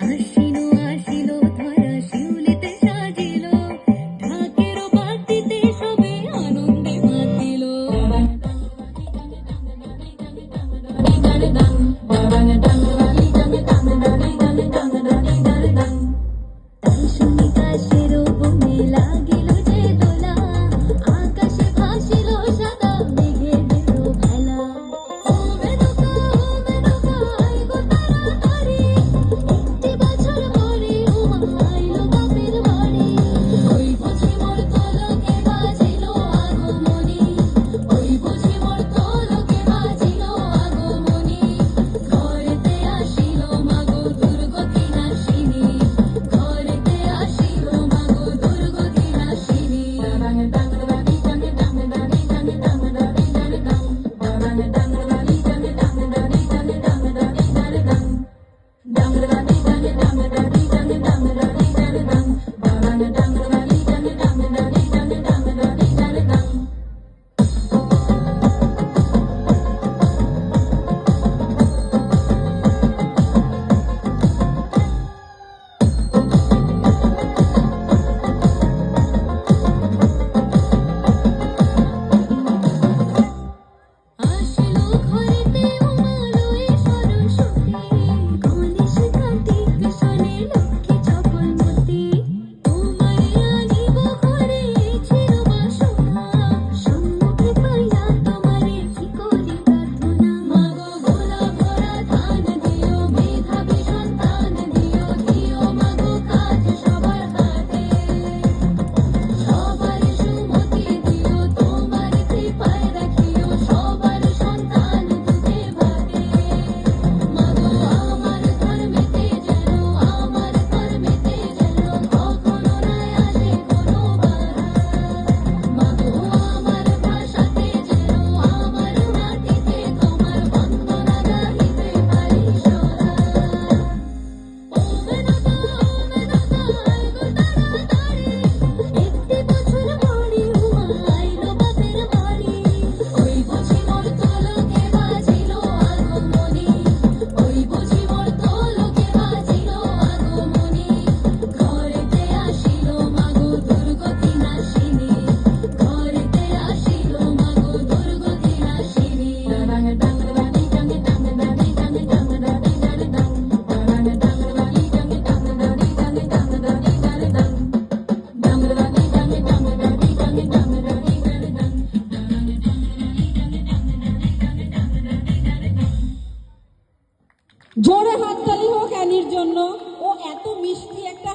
আশিলো আশিলো ধরা শিউলিতে সাজিল, ঢাকের বাতিতে সবে আনন্দে মাতিল। কাশের বনে লাগিল যে দোলা, আকাশে ভাসিল সাদা মেঘের ভেলা। ও মেনকা আয় গো তাড়াতাড়ি, একটি বছর পরে উমা আইলো বাপের বাড়ি। ওই বুঝি মোর তোলকে বাজিল আগমনী, ওই বুঝি মোর তোলকে বাজিল আগমনী। ঘরেতে আসিল মাগো দুর্গতি নাশিনী, ঘরেতে আসিল মাগো দুর্গতি নাশিনী। আসিল ঘরেতে উমা লয়ে সরস্বতী, গণেশ কার্তিক শোনে লক্ষ্মী চপলমতি। তোমায় আনিব ঘরে ছিল বাসনা, সম্মুখে পাইয়া তোমারে কি করি প্রার্থনা। মাগো গোলা ভরা ধান দিও, মেধাবী সন্তান দিও, দিও মাগো কাজ সবার হাতে। সবার সুমতি দিও, তোমার কৃপায় রাখিও সবার সন্তান দুধে ভাতে। মাগো আমার ধর্মেতে যেন, আমার কর্মেতে যেন কখনো না আসে কোনো বাধা। মাগো আমার ভাষাতে যেন, আমার মাটিতে তোমার বন্দনা গাহিতে পারি সদা। ও মেনকা আয় গো তাড়াতাড়ি, একটি বছর পরে উমা আইলো বাপের বাড়ি। ওই বুঝি মোর তোলকে বাজিল আগমনী, ওই বুঝি মোর তোলকে বাজিল আগমনী। ঘরেতে আসিল মাগো দুর্গতি নাশিনী, ঘরেতে আসিল মাগো দুর্গতি নাশিনী। জোরে হাততালি হোক অ্যানির জন্য। ও এত মিষ্টি একটা